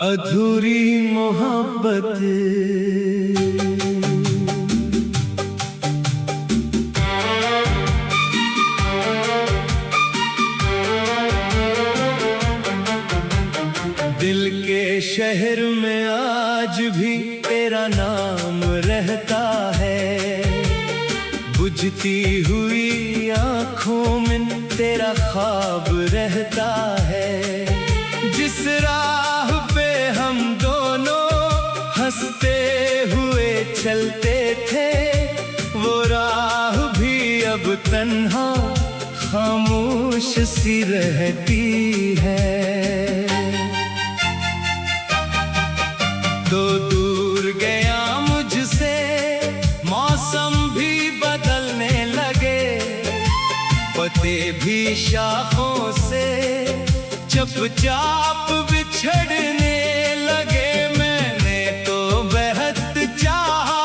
अधूरी मोहब्बत दिल के शहर में आज भी तेरा नाम रहता है। बुझती हुई आंखों में तेरा ख्वाब रहता है। जिस राह पे हम दोनों हंसते हुए चलते थे, वो राह भी अब तन्हा खामोश सी रहती है। तो दूर गया मुझसे मौसम भी बदलने लगे, पत्ते भी शाखों से चुपचाप बिछड़ने लगे। मैंने तो बेहद चाहा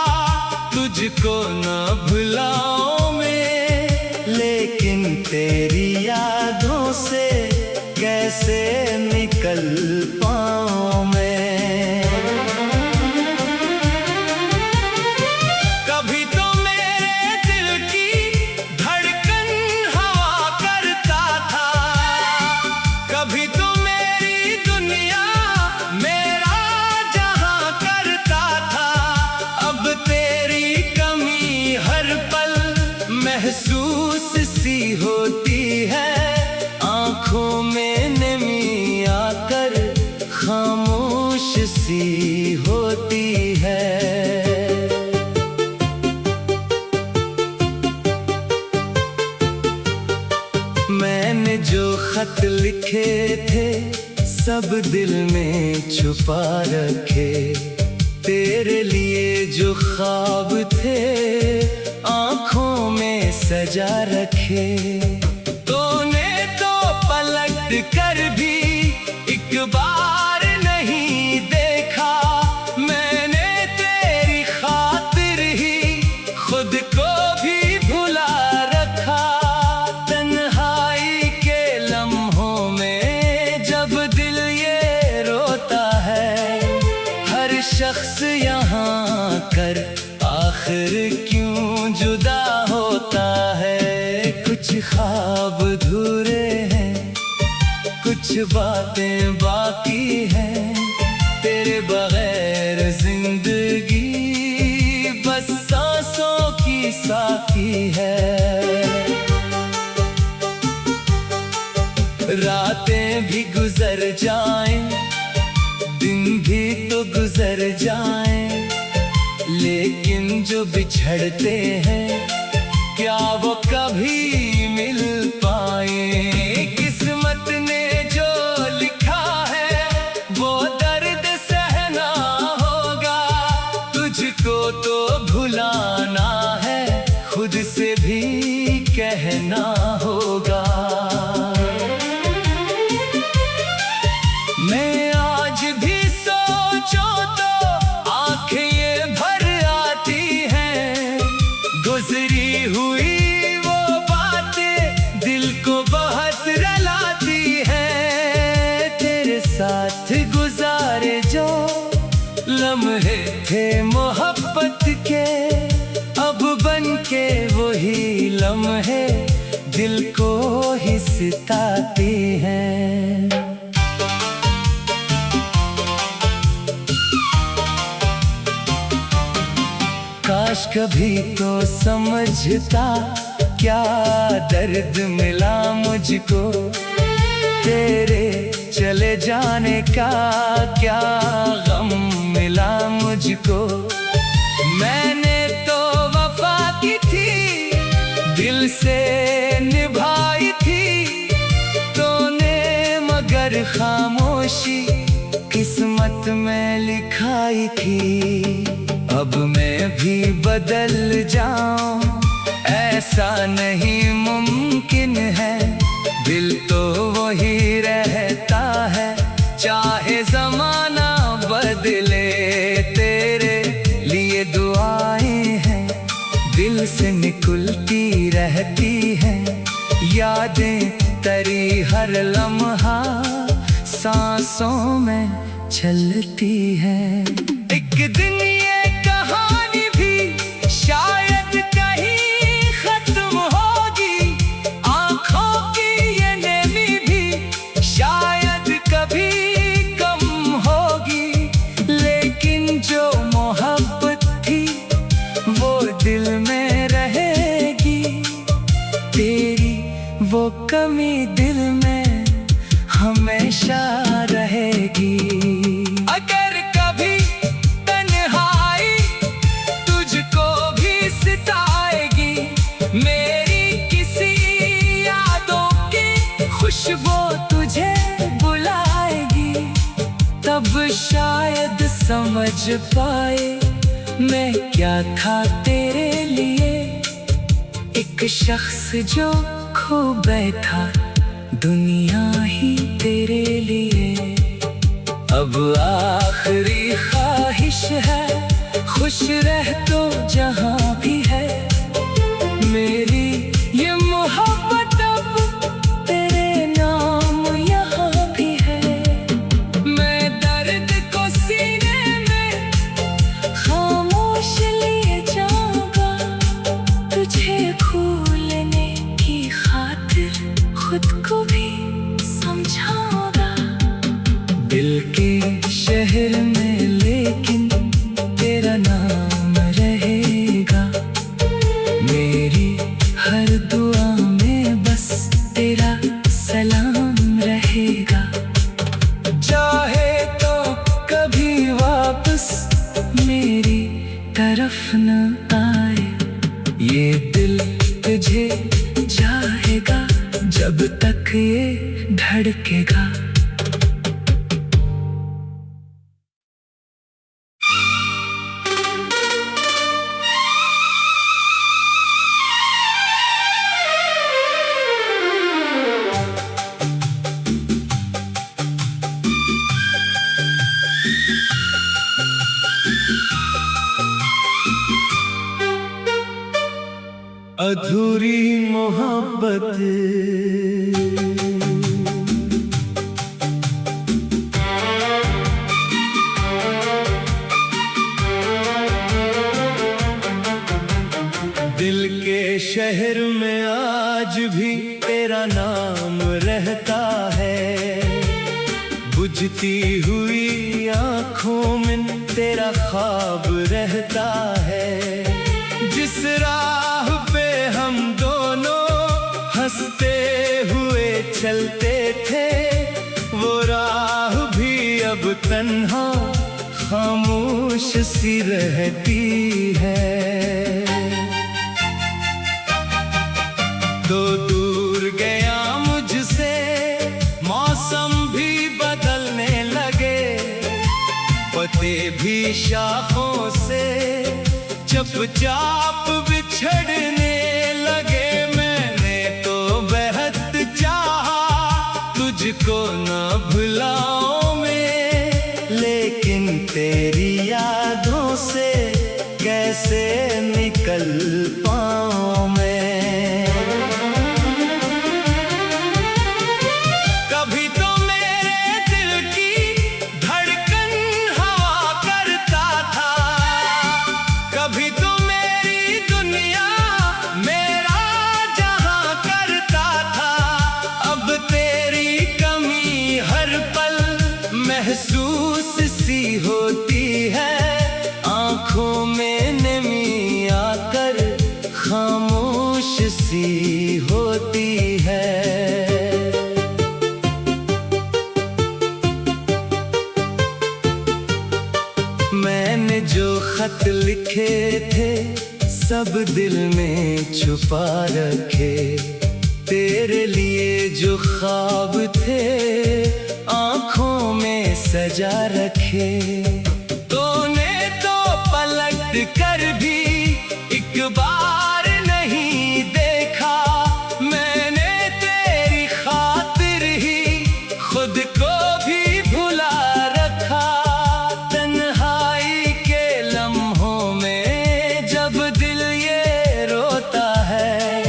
तुझको न भुलाऊं मैं, लेकिन तेरी यादों से कैसे निकल पाऊं मैं। कभी तो मेरे दिल की धड़कन हवा करता था, कभी तो मेरी दुनिया मेरा जहां करता था। अब तेरी कमी हर पल महसूस सी होती है। आंखों में नमी आकर खामोश सी होती है। मैंने जो खत लिखे थे सब दिल में छुपा रखे, तेरे लिए जो ख्वाब थे आंखों में सजा रखे। तूने तो पलट कर भी एक बार नहीं देखा, मैंने तेरी खातिर ही खुद को भी भुला रखा। तन्हाई के लम्हों में जब दिल ये रोता है, हर शख्स यहाँ कर आखिर क्यों जुदा होता है। कुछ ख्वाब अधूरे हैं, कुछ बातें बाकी हैं, तेरे बगैर जिंदगी बस सांसों की साकी है। रातें भी गुजर जाएं, दिन भी तो गुजर जाएं, लेकिन जो बिछड़ते हैं क्या वो कभी मिल पाए। किस्मत ने जो लिखा है वो दर्द सहना होगा, तुझको तो भुलाना है खुद से भी कहना होगा। मैं आज भी सोचूं तो आंखें ये भर आती हैं, गुजरी हुई वो बातें दिल को बहुत रुलाती हैं। तेरे साथ गुजारे जो लम्हे थे मोहब्बत के, अब बन के वही लम्हे दिल को ही सताती हैं। काश कभी तो समझता क्या दर्द मिला मुझको, तेरे चले जाने का क्या गम मिला मुझको। मैंने तो वफा की थी, दिल से निभाई थी, तूने मगर खामोशी किस्मत में लिखाई थी। अब मैं भी बदल जाऊं ऐसा नहीं मुमकिन है, दिल तो वही रहता है चाहे जमाना बदले। तेरे लिए दुआएं हैं दिल से निकलती रहती हैं, यादें तरी हर लम्हा सांसों में चलती है। एक दिन ये कहानी भी शायद कहीं खत्म होगी, आंखों की ये नमी भी शायद कभी कम होगी, लेकिन जो मोहब्बत थी वो दिल में रहेगी, तेरी वो कमी दिल में हमेशा रहेगी। अगर कभी तन्हाई तुझको भी सताएगी, मेरी किसी यादों की खुशबू तुझे बुलाएगी, तब शायद समझ पाए मैं क्या था तेरे लिए। एक शख्स जो खो बैठा दुनिया ही तेरे लिए। अब आखिरी ख्वाहिश है खुश रह तो जहां भी है, मेरी ये मोहब्बत अब तेरे नाम यहाँ भी है। मैं दर्द को सीने में खामोश लिए जाऊंगा, तुझे भूलने की खातिर खुद को भी समझाऊंगा। दिल के शहर में लेकिन तेरा नाम रहेगा, मेरी हर दुआ में बस तेरा सलाम रहेगा। चाहे तो कभी वापस मेरी तरफ न आए, ये दिल तुझे चाहेगा जब तक ये धड़केगा। अधूरी मोहब्बत दिल के शहर में आज भी तेरा नाम रहता है, बुझती हुई आँखों में तेरा ख्वाब रहता है। जिस राह पे हम दोनों हंसते हुए चलते थे, वो राह भी अब तन्हा खामोश सी रहती है। तो दूर गया मुझसे मौसम भी बदलने लगे, पत्ते भी शाखों से चुपचाप बिछड़ने लगे। मैंने तो बेहद चाहा तुझको न भुलाऊं मैं, लेकिन तेरी यादों से कैसे निकल पाऊं मैं। कभी तो मेरे दिल की धड़कन हवा करता था, कभी तो मेरी दुनिया मेरा जहां करता था। अब तेरी कमी हर पल महसूस सी होती है, आंखों में नमी आकर खामोश सी होती है। मैंने जो खत लिखे थे सब दिल में छुपा रखे, तेरे लिए जो ख्वाब थे आँखों में सजा रखे। तूने तो पलट कर भी एक बार नहीं देखा, मैंने तेरी खातिर ही खुद को भी भुला रखा। तन्हाई के लम्हों में जब दिल ये रोता है,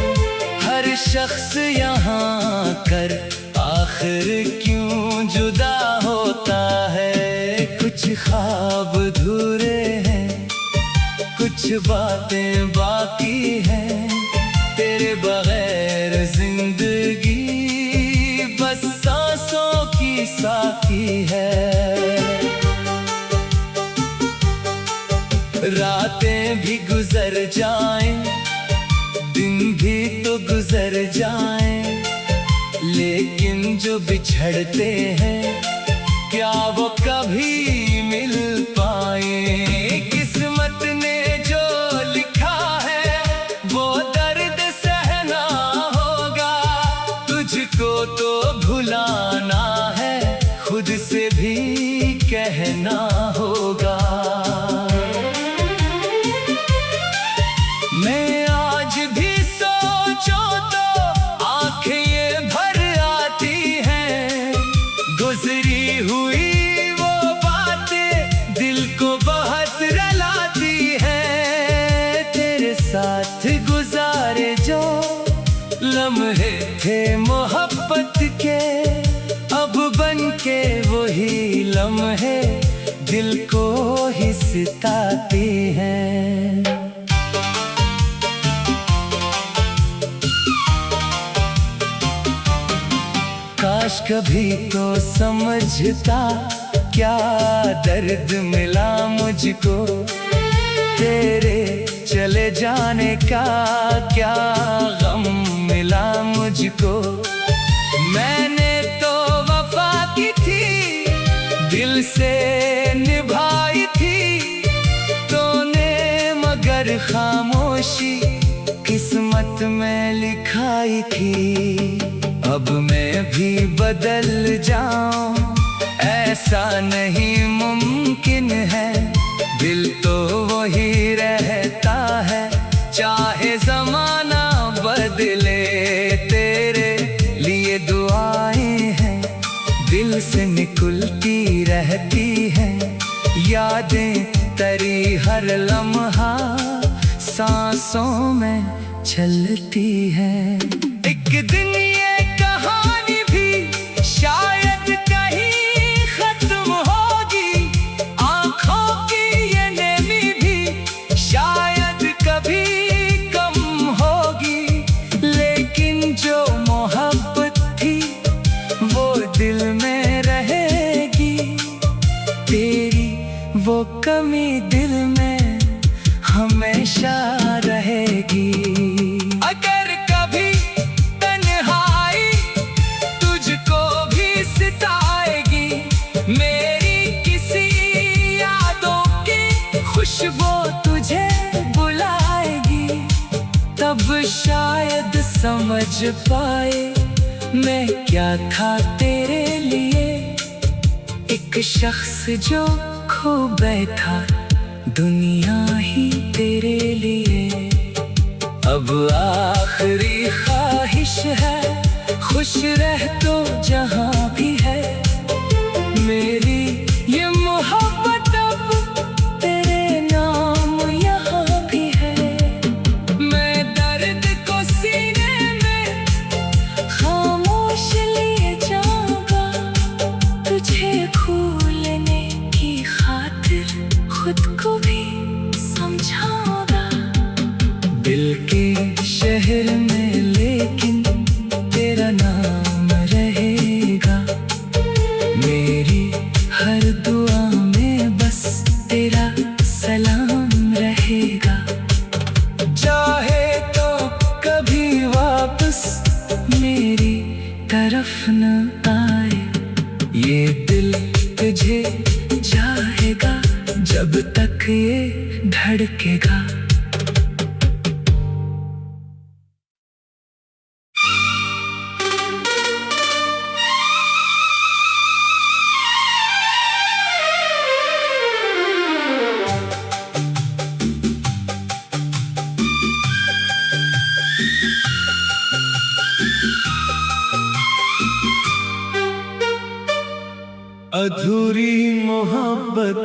हर शख्स यहाँ कर आखिर क्यों जुदा होता है। कुछ ख्वाब अधूरे हैं, कुछ बातें बाकी हैं, तेरे बगैर जिंदगी बस सांसों की साथी है। रातें भी गुजर जाएं, दिन भी तो गुजर जाएं, लेकिन जो बिछड़ते हैं क्या वो कभी मिल पाए। किस्मत ने जो लिखा है वो दर्द सहना होगा, तुझको तो भुलाना है, खुद से भी कहना होगा। मैं आज भी सोचो तो आंखें ये भर आती हैं, गुजरी हुई वो बातें दिल को बहुत रुलाती हैं। तेरे साथ गुजारे जो लम्हे थे मोहब्बत के, अब बन के वही लम्हे दिल को ही सताते हैं। काश कभी तो समझता क्या दर्द मिला मुझको, तेरे चले जाने का क्या गम मिला मुझको। मैंने तो वफा की थी, दिल से निभाई थी तूने, मगर खामोशी किस्मत में लिखाई थी। अब मैं भी बदल जाऊं ऐसा नहीं मुमकिन है, दिल तो वही रहता है चाहे जमाना बदले। तेरे लिए दुआएं हैं दिल से निकलती रहती हैं, यादें तेरी हर लम्हा सांसों में चलती है। एक दिन ये कहानी भी शायद कहीं खत्म होगी, आंखों की ये नेमी भी शायद कभी कम होगी, लेकिन जो मोहब्बत थी वो दिल में रहेगी, तेरी वो कमी दिल में हमेशा रहेगी। अगर कभी तन्हाई तुझको भी सताएगी, मेरी किसी यादों की खुशबू तुझे बुलाएगी, तब शायद समझ पाए मैं क्या था तेरे लिए। एक शख्स जो खो बैठा दुनिया ही तेरे लिए। अब आखिरी ख्वाहिश है खुश रह तो जहां भी है, मेरी ये मोहब्बत अब तेरे नाम यहाँ भी है। मैं दर्द को सीने में खामोश लिए जाऊंगा, तुझे भूलने की खातिर खुद को भी समझाऊंगा। दिल के शहर में लेकिन तेरा नाम रहेगा, मेरी हर दुआ में बस तेरा सलाम रहेगा। चाहे तो कभी वापस मेरी तरफ न आए, ये दिल तुझे चाहेगा जब तक ये धड़केगा। अधूरी मोहब्बत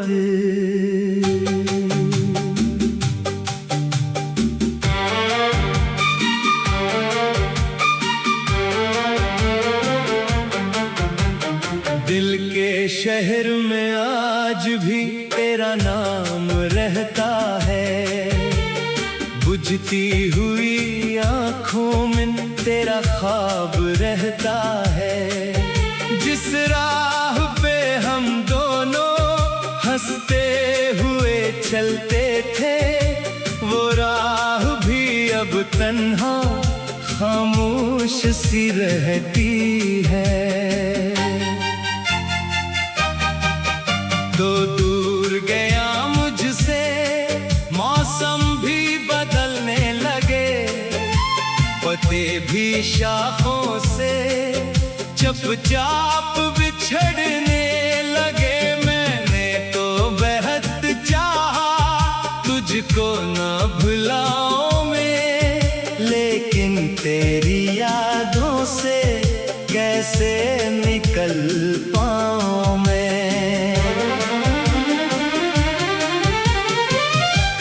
शहर में आज भी तेरा नाम रहता है, बुझती हुई आंखों में तेरा ख्वाब रहता है। जिस राह पे हम दोनों हंसते हुए चलते थे, वो राह भी अब तन्हा खामोश सी रहती है। तो दूर गया मुझसे मौसम भी बदलने लगे, पत्ते भी शाखों से चुपचाप बिछड़ने लगे। मैंने तो बेहद चाहा तुझको न भुलाऊं मैं, लेकिन तेरी यादों से कैसे निकल पाऊं मैं।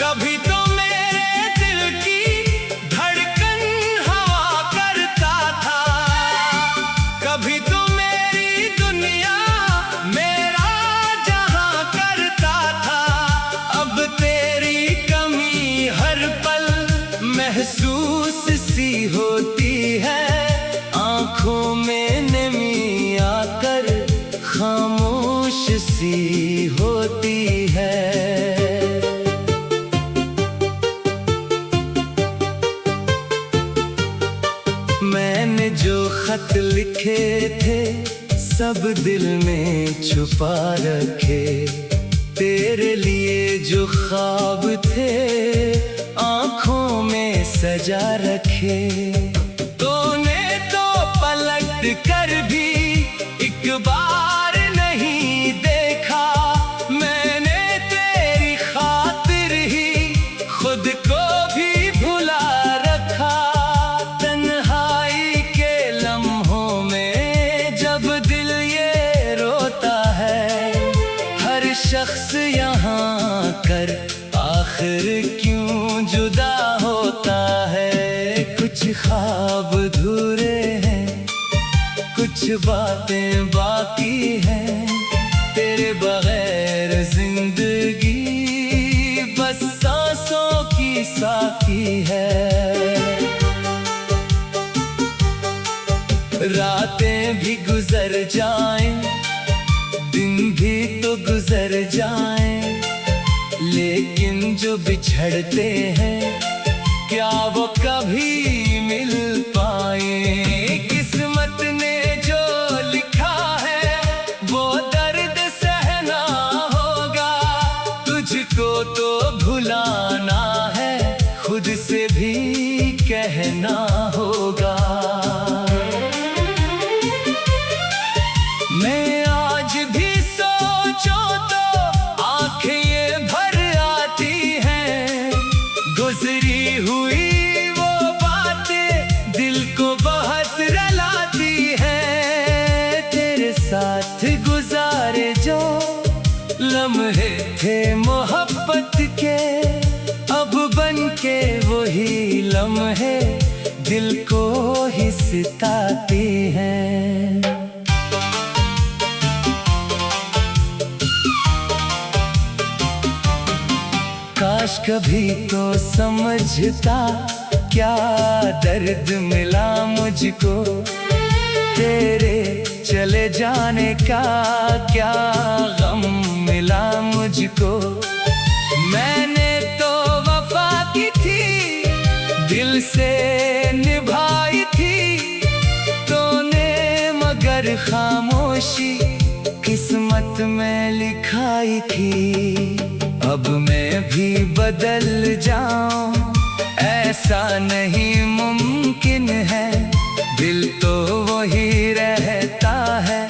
कभी तो मेरे दिल की धड़कन हवा करता था, कभी तो मेरी दुनिया मेरा जहां करता था। अब तेरी कमी हर पल महसूस सी होती है, आंखों में नमी आकर खामोश सी होती है। मैंने जो खत लिखे थे सब दिल में छुपा रखे, तेरे लिए जो ख्वाब थे आंखों में सजा रखे। तूने तो पलट कर भी एक बार नहीं देखा, मैंने तेरी खातिर ही खुद को भी भुला रखा। तन्हाई के लम्हों में जब दिल ये रोता है, हर शख्स यहाँ कर आखिर क्यों जुदा होता है। कुछ ख्वाब अधूरे हैं, कुछ बातें बाकी हैं, तेरे बगैर जिंदगी बस सांसों की साकी है। रातें भी गुजर जाएं, दिन भी तो गुजर जाएं, लेकिन जो बिछड़ते हैं क्या वो कभी मिल पाए। किस्मत ने जो लिखा है वो दर्द सहना होगा, तुझको तो भुलाना है खुद से भी कहना होगा। मैं आज भी सोचूं तो आंखें ये भर आती हैं, गुजरी हुई वो बातें दिल को बहुत रुलाती हैं। तेरे साथ गुजारे जो लम्हे थे मोहब्बत के, अब बन के वही लम्हे दिल को ही सताती हैं। काश कभी तो समझता क्या दर्द मिला मुझको, तेरे चले जाने का क्या गम मिला मुझको। मैंने तो वफा की थी, दिल से निभाई थी, तूने मगर खामोशी किस्मत में लिखाई थी। अब मैं भी बदल जाऊं ऐसा नहीं मुमकिन है, दिल तो वही रहता है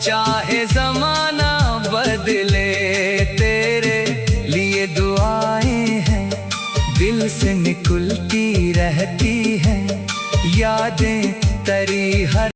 चाहे जमाना बदले। तेरे लिए दुआएं हैं दिल से निकलती रहती हैं, यादें तेरी हर